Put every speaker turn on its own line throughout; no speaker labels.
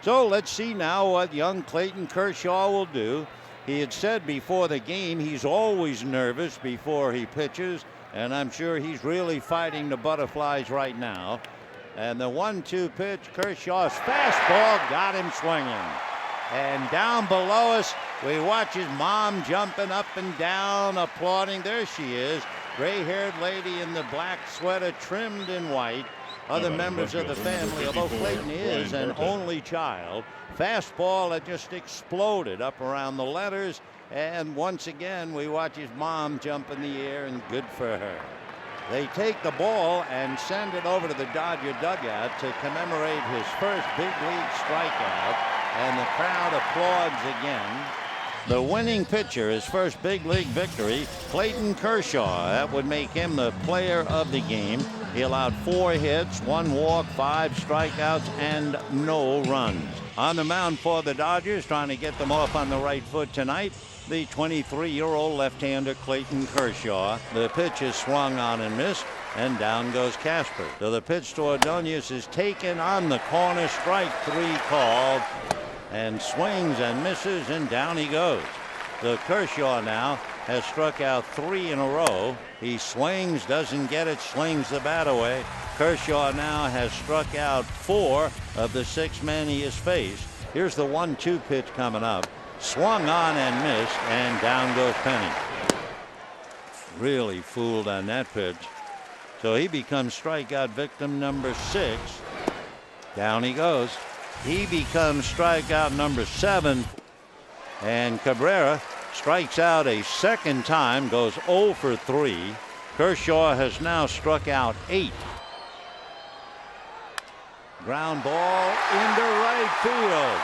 So let's see now what young Clayton Kershaw will do. He had said before the game he's always nervous before he pitches, and I'm sure he's really fighting the butterflies right now. And the 1-2 pitch, Kershaw's fastball got him swinging. And down below us, we watch his mom jumping up and down, applauding. There she is, gray-haired lady in the black sweater trimmed in white. Other members of the family, although Clayton is an only child. Fastball that just exploded up around the letters. And once again, we watch his mom jump in the air, and good for her. They take the ball and send it over to the Dodger dugout to commemorate his first big league strikeout, and the crowd applauds again. The winning pitcher, his first big league victory, Clayton Kershaw. That would make him the player of the game. He allowed 4 hits, 1 walk, 5 strikeouts, and no runs. On the mound for the Dodgers, trying to get them off on the right foot tonight, the 23-year-old left-hander Clayton Kershaw. The pitch is swung on and missed, and down goes Casper. So the pitch to Ordonez is taken on the corner, strike 3 called, and swings and misses, and down he goes. So Kershaw now has struck out 3 in a row. He swings, doesn't get it, slings the bat away. Kershaw now has struck out 4 of the 6 men he has faced. Here's the 1-2 pitch coming up. Swung on and missed, and down goes Penny. Really fooled on that pitch. So he becomes strikeout victim number 6. Down he goes. He becomes strikeout number 7. And Cabrera strikes out a second time, goes 0 for 3. Kershaw has now struck out 8. Ground ball into right field.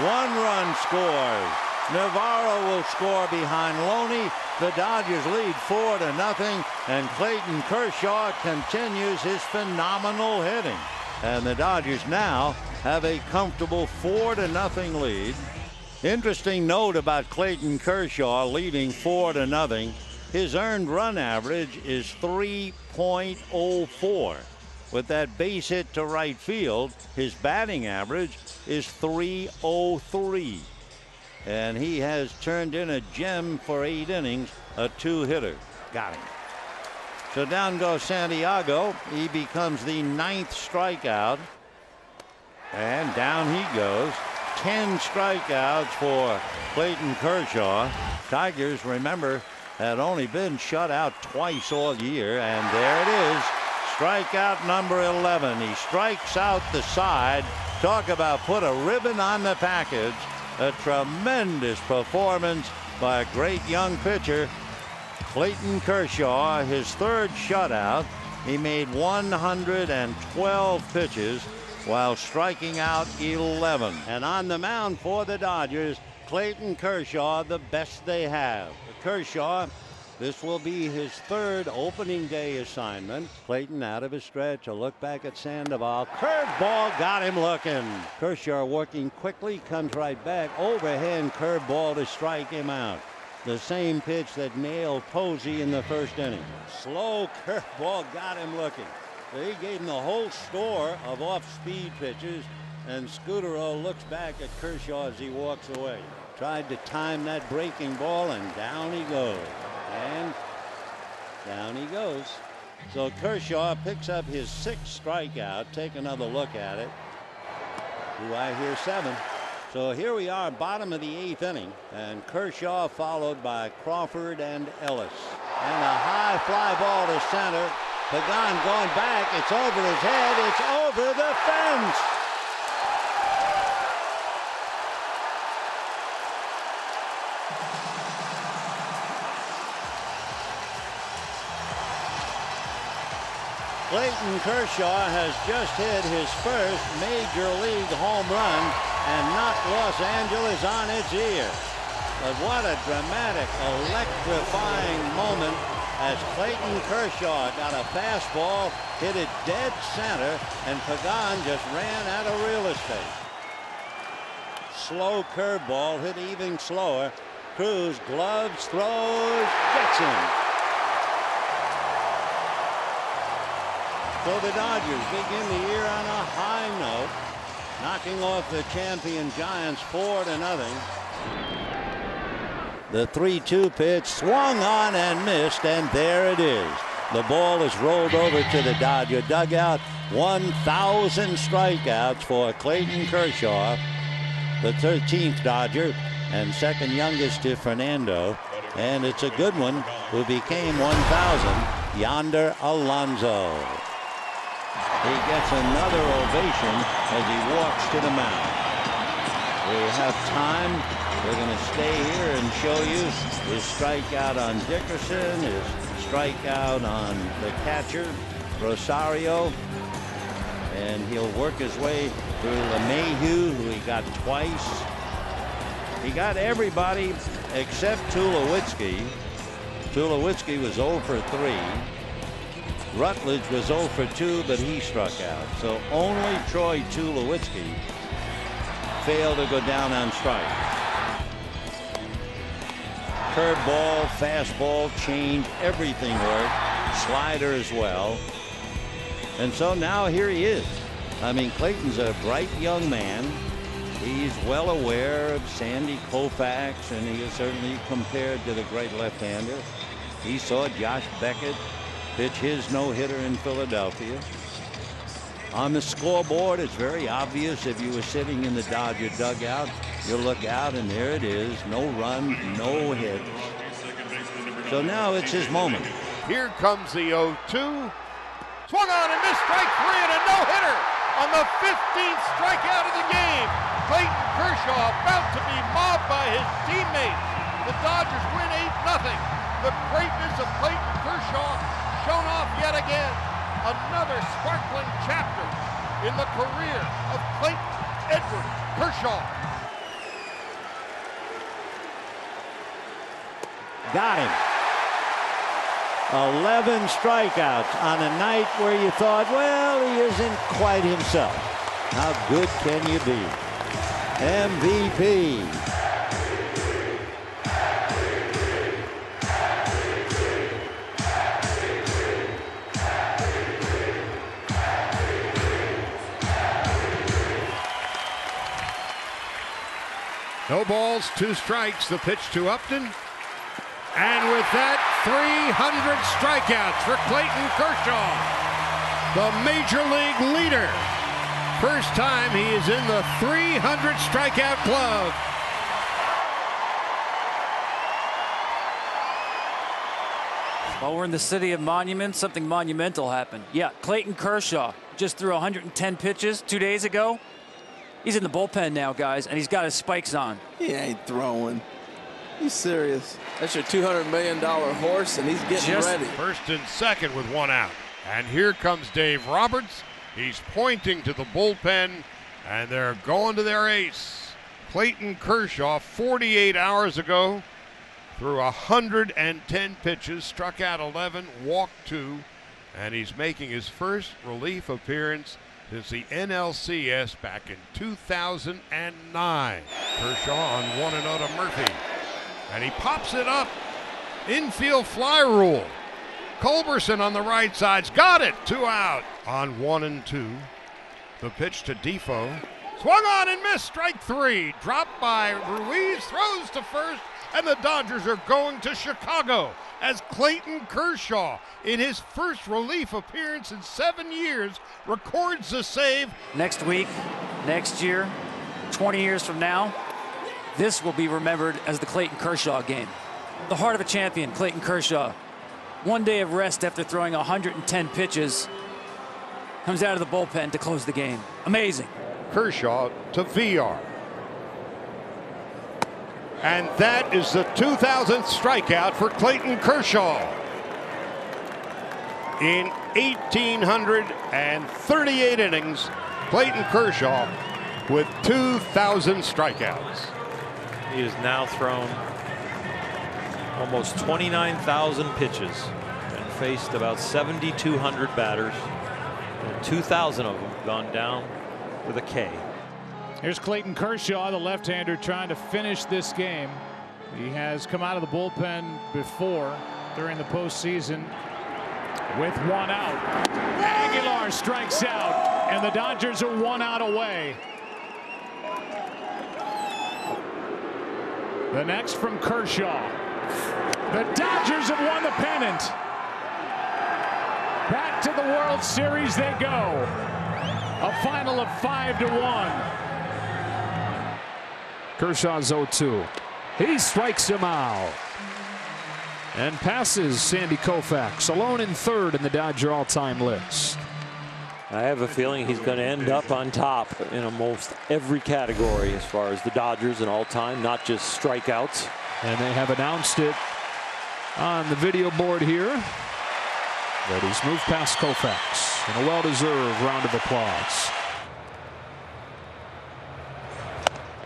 1 run scores. Navarro will score behind Loney. The Dodgers lead 4-0, and Clayton Kershaw continues his phenomenal hitting. And the Dodgers now have a comfortable 4-0 lead. Interesting note about Clayton Kershaw leading 4-0. His earned run average is 3.04. With that base hit to right field, his batting average is 3.03. And he has turned in a gem for 8 innings, a 2-hitter. Got him. So down goes Santiago. He becomes the 9th strikeout. And down he goes. 10 strikeouts for Clayton Kershaw. Tigers, remember, had only been shut out twice all year. And there it is. Strikeout number 11. He strikes out the side. Talk about put a ribbon on the package. A tremendous performance by a great young pitcher, Clayton Kershaw, his 3rd shutout. He made 112 pitches while striking out 11. And on the mound for the Dodgers, Clayton Kershaw, the best they have. Kershaw, this will be his 3rd opening day assignment. Clayton out of his stretch, a look back at Sandoval. Curveball got him looking. Kershaw working quickly, comes right back. Overhand curveball to strike him out. The same pitch that nailed Posey in the 1st inning. Slow curveball got him looking. So he gave him the whole score of off-speed pitches, and Scutaro looks back at Kershaw as he walks away. Tried to time that breaking ball, and down he goes. And down he goes. So Kershaw picks up his 6th strikeout. Take another look at it. Do I hear 7? So here we are, bottom of the 8th inning, and Kershaw followed by Crawford and Ellis. And a high fly ball to center. Pagan going back. It's over his head. It's over the fence. Clayton Kershaw has just hit his first major league home run and knocked Los Angeles on its ear. But what a dramatic, electrifying moment as Clayton Kershaw got a fastball, hit it dead center, and Pagan just ran out of real estate. Slow curveball hit even slower. Cruz gloves, throws, gets him. So the Dodgers begin the year on a high note. knocking off the champion Giants 4-0. The 3-2 pitch swung on and missed, and there it is. The ball is rolled over to the Dodger dugout. 1,000 strikeouts for Clayton Kershaw, the 13th Dodger and second youngest to Fernando. And it's a good one, who became 1,000, Yonder Alonso. He gets another ovation as he walks to the mound. We have time. We're going to stay here and show you his strikeout on Dickerson, his strikeout on the catcher, Rosario. And he'll work his way through LeMahieu, who he got twice. He got everybody except Tulowitzki. Tulowitzki was 0 for 3. Rutledge was 0 for 2, but he struck out. So only Troy Tulowitzki failed to go down on strike. Curveball, fastball, change, everything worked. Slider as well. And so now here he is. I mean, Clayton's a bright young man. He's well aware of Sandy Koufax, and he is certainly compared to the great left-hander. He saw Josh Beckett pitch his no-hitter in Philadelphia. On the scoreboard, it's very obvious if you were sitting in the Dodger dugout, you look out and there it is. No runs, no hits. So now it's his moment.
Here comes the 0-2. Swung on and missed, strike 3 and a no-hitter on the 15th strikeout of the game. Clayton Kershaw about to be mobbed by his teammates. The Dodgers win 8-0. The greatness of Clayton Kershaw shown off yet again. Another sparkling chapter in the career of Clayton Edward Kershaw.
Got him. 11 strikeouts on a night where you thought, well, he isn't quite himself. How good can you be? MVP.
No balls, 2 strikes. The pitch to Upton. And with that, 300 strikeouts for Clayton Kershaw, the major league leader. First time he is in the 300 strikeout club.
While we're in the city of monuments, something monumental happened. Yeah, Clayton Kershaw just threw 110 pitches 2 days ago. He's in the bullpen now, guys, and he's got his spikes on.
He ain't throwing. He's serious. That's your $200 million horse, and he's getting ready.
First and second with 1 out. And here comes Dave Roberts. He's pointing to the bullpen, and they're going to their ace. Clayton Kershaw, 48 hours ago, threw 110 pitches, struck out 11, walked 2, and he's making his first relief appearance since the NLCS back in 2009. Kershaw on 1-0 to Murphy. And he pops it up. Infield fly rule. Culberson on the right side's got it. 2 out on 1-2. The pitch to Defoe. Swung on and missed. Strike 3. Dropped by Ruiz. Throws to first. And the Dodgers are going to Chicago as Clayton Kershaw, in his first relief appearance in 7 years, records the save.
Next week, next year, 20 years from now, this will be remembered as the Clayton Kershaw game. The heart of a champion, Clayton Kershaw. 1 day of rest after throwing 110 pitches. Comes out of the bullpen to close the game. Amazing.
Kershaw to VR. And that is the 2000th strikeout for Clayton Kershaw. In 1,838 innings, Clayton Kershaw with 2,000 strikeouts.
He has now thrown almost 29,000 pitches and faced about 7,200 batters, and 2,000 of them gone down with a K.
Here's Clayton Kershaw, the left-hander, trying to finish this game. He has come out of the bullpen before during the postseason with 1 out. Aguilar strikes out, and the Dodgers are 1 out away. The next from Kershaw. The Dodgers have won the pennant. Back to the World Series they go. A final of 5-1.
Kershaw's 0-2. He strikes him out and passes Sandy Koufax, alone in third in the Dodger all-time list.
I have a feeling he's going to end up on top in almost every category as far as the Dodgers and all-time, not just strikeouts.
And they have announced it on the video board here that he's moved past Koufax in a well-deserved round of applause.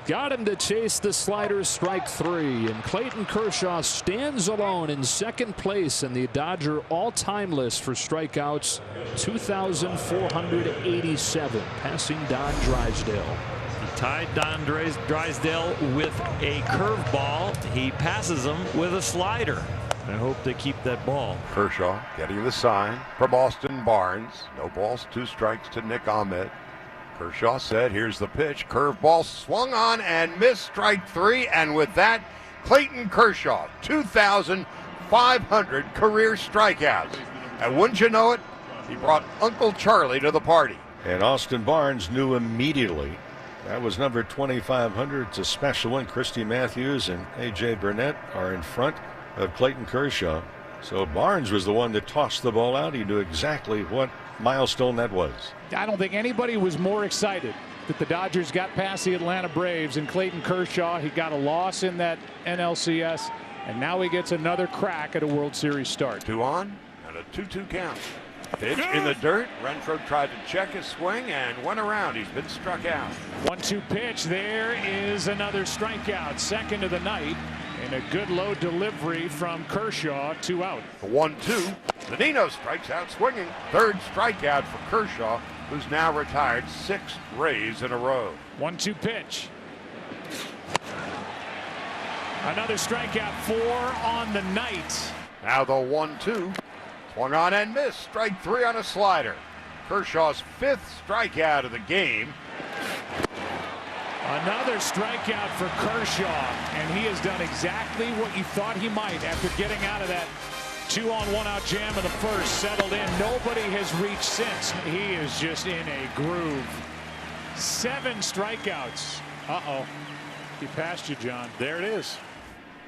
Got him to chase the slider, strike 3, and Clayton Kershaw stands alone in second place in the Dodger all-time list for strikeouts, 2,487, passing Don Drysdale.
He tied Don Drysdale with a curveball. He passes him with a slider. I hope they keep that ball.
Kershaw getting the sign from Austin Barnes. No balls, 2 strikes to Nick Ahmed. Kershaw said, here's the pitch. Curveball swung on and missed, strike 3. And with that, Clayton Kershaw, 2,500 career strikeouts. And wouldn't you know it, he brought Uncle Charlie to the party.
And Austin Barnes knew immediately. That was number 2,500. It's a special one. Christy Matthews and A.J. Burnett are in front of Clayton Kershaw. So Barnes was the one that tossed the ball out. He knew exactly what milestone that was.
I don't think anybody was more excited that the Dodgers got past the Atlanta Braves and Clayton Kershaw. He got a loss in that NLCS, and now he gets another crack at a World Series start.
2 on and a 2-2 count. Pitch in the dirt. Renfroe tried to check his swing and went around. He's been struck out.
1-2 pitch. There is another strikeout. Second of the night. And a good low delivery from Kershaw. 2 out.
The 1-2. Zunino strikes out swinging. Third strikeout for Kershaw, who's now retired 6 Rays in a row.
1-2 pitch. Another strikeout. 4 on the night.
Now the 1-2. Swung on and missed. Strike 3 on a slider. Kershaw's 5th strikeout of the game.
Another strikeout for Kershaw, and he has done exactly what you thought he might after getting out of that 2-on-1-out jam in the first. Settled in. Nobody has reached since. He is just in a groove. 7 strikeouts. Uh-oh. He passed you, John. There it is.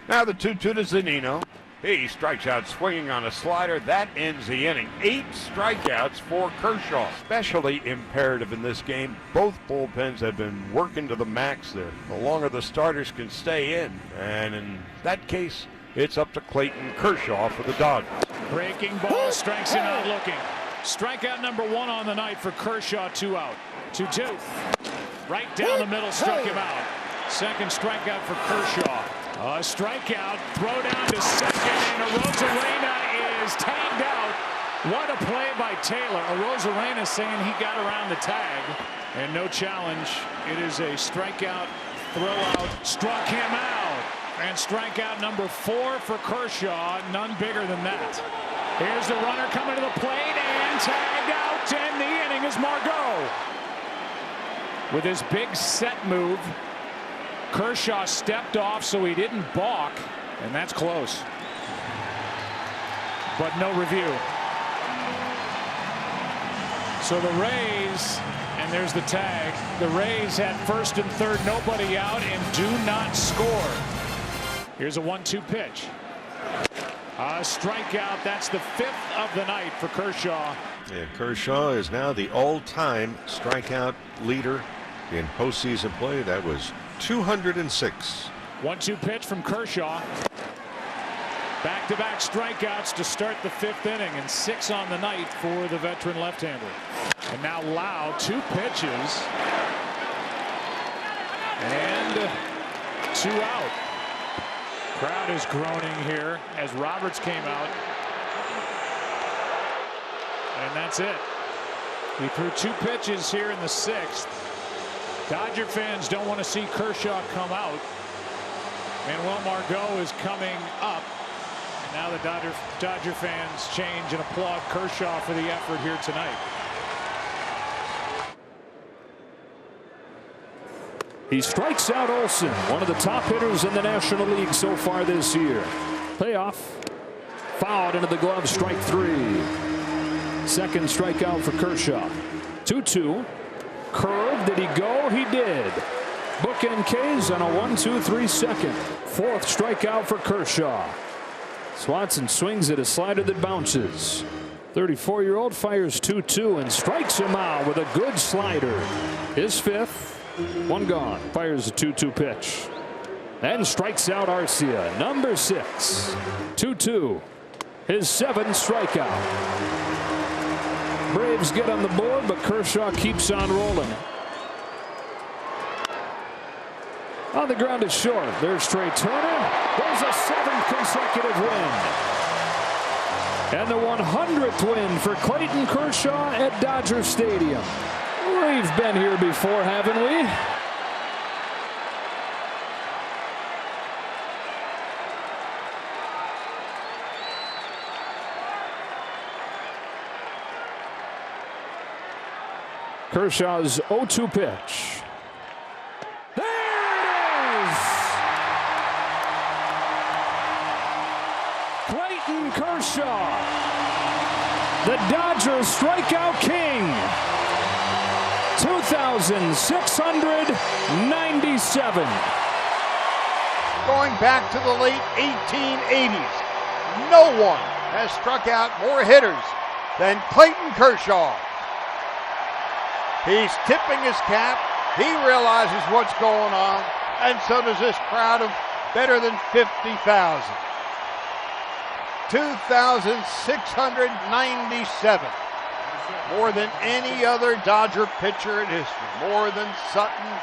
Now the 2-2 to Zunino. He strikes out swinging on a slider. That ends the inning. 8 strikeouts for Kershaw. Especially imperative in this game. Both bullpens have been working to the max there. The longer the starters can stay in. And in that case, it's up to Clayton Kershaw for the Dodgers.
Breaking ball, strikes him out looking. Strikeout number 1 on the night for Kershaw. 2 out. 2-2. Right down the middle, struck him out. Second strikeout for Kershaw. A strikeout, throw down to second, and Arozarena is tagged out. What a play by Taylor. Arozarena saying he got around the tag, and no challenge. It is a strikeout, throw out, struck him out. And strikeout number 4 for Kershaw, none bigger than that. Here's the runner coming to the plate, and tagged out, and the inning is Margot. With his big set move, Kershaw stepped off so he didn't balk, and that's close. But no review. So the Rays, and there's the tag, the Rays had first and third, nobody out, and do not score. Here's a 1-2 pitch. A strikeout. That's the 5th of the night for Kershaw.
And Kershaw is now the all-time strikeout leader in postseason play. That was 206.
1-2 pitch from Kershaw. Back-to-back strikeouts to start the 5th inning, and 6 on the night for the veteran left-hander. And now Lau, 2 pitches and 2 out. Crowd is groaning here as Roberts came out, and that's it. He threw 2 pitches here in the 6th. Dodger fans don't want to see Kershaw come out. Manuel Margot is coming up. And now the Dodger fans change and applaud Kershaw for the effort here tonight.
He strikes out Olsen, one of the top hitters in the National League so far this year. Payoff. Fouled into the glove, strike 3. Second strikeout for Kershaw. 2-2. Curve, did he go? He did. Bookend K's on a 1-2-3 second. Fourth strikeout for Kershaw. Swanson swings at a slider that bounces. 34-year-old fires 2-2 and strikes him out with a good slider. His fifth. One gone. Fires a 2-2 pitch. And strikes out Arcia. Number 6. 2-2. His 7th strikeout. Braves get on the board, but Kershaw keeps on rolling. On the ground is short. There's Trey Turner. There's a 7th consecutive win. And the 100th win for Clayton Kershaw at Dodger Stadium. We've been here before, haven't we? Kershaw's 0-2 pitch. There it is! Clayton Kershaw, the Dodgers strikeout king. 2,697.
Going back to the late 1880s, no one has struck out more hitters than Clayton Kershaw. He's tipping his cap. He realizes what's going on, and so does this crowd of better than 50,000. 2,697. More than any other Dodger pitcher in history. More than Sutton,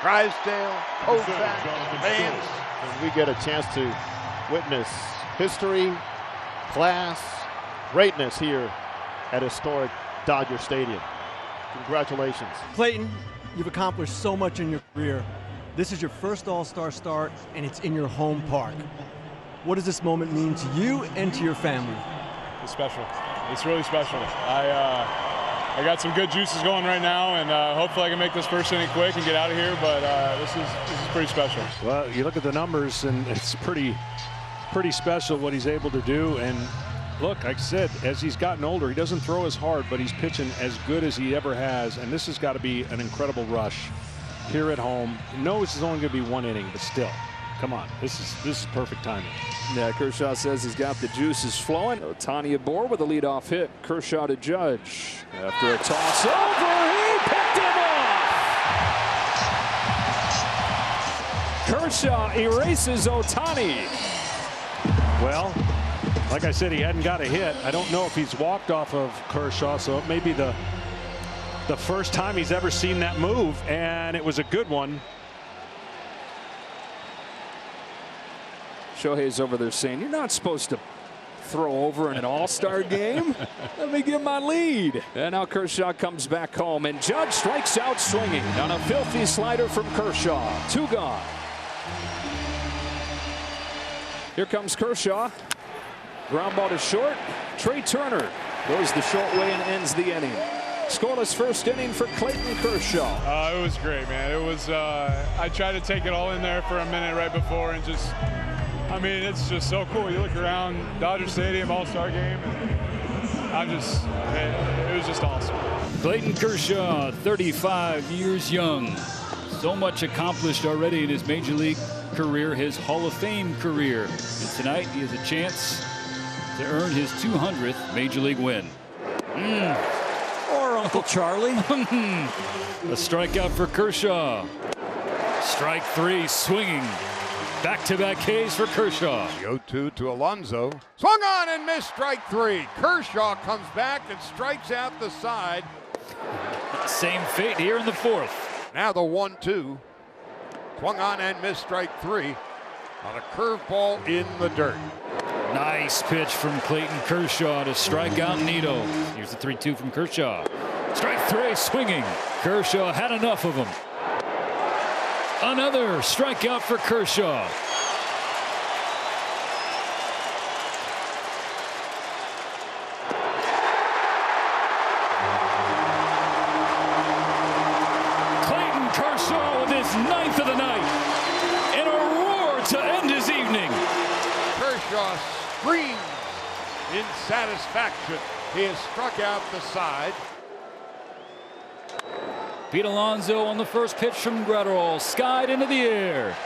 Drysdale, Koufax, Vance.
We get a chance to witness history, class, greatness here at historic Dodger Stadium. Congratulations.
Clayton, you've accomplished so much in your career. This is your first All-Star start, and it's in your home park. What does this moment mean to you and to your family?
It's special. It's really special. I got some good juices going right now, and hopefully I can make this first inning quick and get out of here, but this is pretty special.
Well, you look at the numbers, and it's pretty special what he's able to do. And look, like I said, as he's gotten older, he doesn't throw as hard, but he's pitching as good as he ever has. And this has got to be an incredible rush here at home. He knows it's only going to be 1 inning, but still, come on, this is perfect timing.
Yeah, Kershaw says he's got the juices flowing. Ohtani aboard with a leadoff hit. Kershaw to Judge. After a toss over, he picked him off. Kershaw erases Ohtani.
Well, like I said, he hadn't got a hit. I don't know if he's walked off of Kershaw, so it may be the first time he's ever seen that move, and it was a good one.
Shohei's over there saying, you're not supposed to throw over in an all-star game. Let me get my lead. And now Kershaw comes back home, and Judge strikes out swinging on a filthy slider from Kershaw. 2 gone. Here comes Kershaw. Ground ball to short. Trey Turner goes the short way and ends the inning. Scoreless first inning for Clayton Kershaw.
It was great, man. It was. I tried to take it all in there for a minute right before, and just. I mean, it's just so cool. You look around Dodger Stadium, All-Star game, and it was just awesome.
Clayton Kershaw, 35 years young. So much accomplished already in his Major League career, his Hall of Fame career. And tonight he has a chance to earn his 200th Major League win.
Or Uncle Charlie.
A strikeout for Kershaw. Strike 3, swinging. Back-to-back Ks for Kershaw.
The 0-2 to Alonso. Swung on and missed, strike 3. Kershaw comes back and strikes out the side.
Same fate here in the 4th.
Now the 1-2. Swung on and missed, strike 3 on a curveball in the dirt.
Nice pitch from Clayton Kershaw to strike out Nito. Here's the 3-2 from Kershaw. Strike 3, swinging. Kershaw had enough of him. Another strikeout for Kershaw. Clayton Kershaw with his 9th
Kershaw screams in satisfaction. He has struck out the side.
Pete Alonso on the first pitch from Gratterall, skied into the air.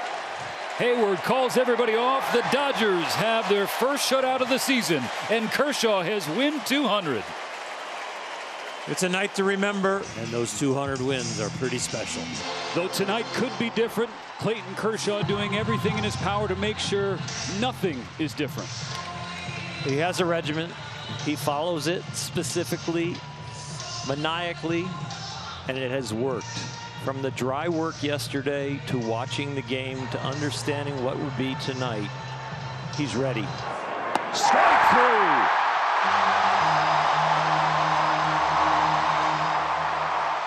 Hayward calls everybody off. The Dodgers have their first shutout of the season, and Kershaw has win 200.
It's a night to remember, and those 200 wins are pretty special.
Though tonight could be different, Clayton Kershaw doing everything in his power to make sure nothing is different.
He has a regimen. He follows it specifically, maniacally, and it has worked. From the dry work yesterday to watching the game to understanding what would be tonight, he's ready.
Strike three.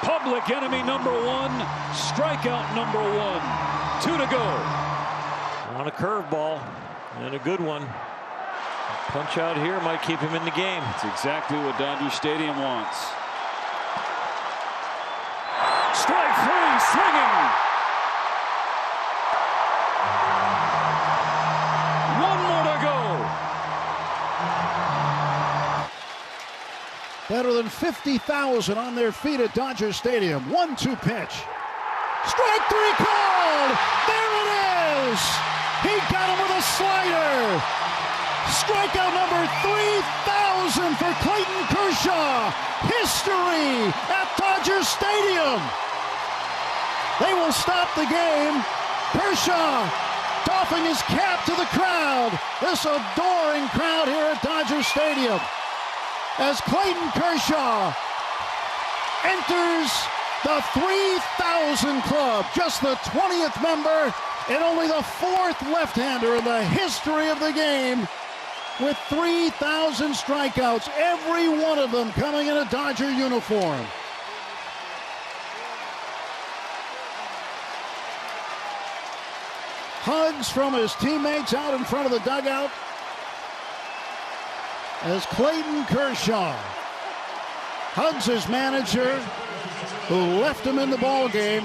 Public enemy number one, strikeout number one. 2 to go.
On a curveball, and a good one. Punch out here might keep him in the game.
That's exactly what Dodger Stadium wants. Strike three, swinging. One more to go.
Better than 50,000 on their feet at Dodger Stadium. 1-2 pitch. Strike three called. There it is. He got him with a slider. Strikeout number 3,000 for Clayton Kershaw. History at Dodger Stadium. They will stop the game. Kershaw doffing his cap to the crowd. This adoring crowd here at Dodger Stadium. As Clayton Kershaw enters the 3,000 club, just the 20th member and only the 4th left-hander in the history of the game with 3,000 strikeouts, every one of them coming in a Dodger uniform. Hugs from his teammates out in front of the dugout as Clayton Kershaw hugs his manager who left him in the ball game,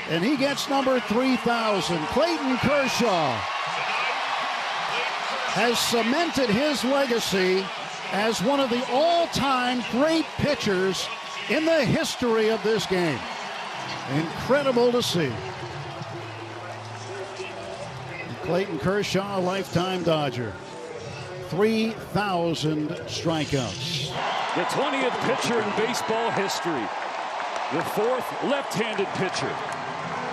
and he gets number 3,000. Clayton Kershaw has cemented his legacy as one of the all-time great pitchers in the history of this game. Incredible to see. Clayton Kershaw, a lifetime Dodger. 3,000 strikeouts.
The 20th pitcher in baseball history. The 4th left-handed pitcher,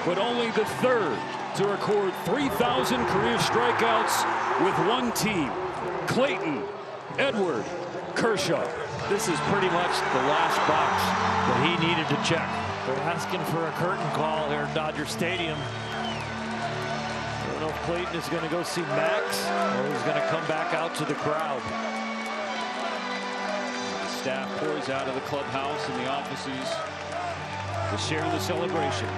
but only the 3rd to record 3,000 career strikeouts with one team. Clayton Edward Kershaw.
This is pretty much the last box that he needed to check. They're asking for a curtain call here at Dodger Stadium. I don't know if Clayton is going to go see Max or he's going to come back out to the crowd.
The staff pours out of the clubhouse and the offices to share the celebration.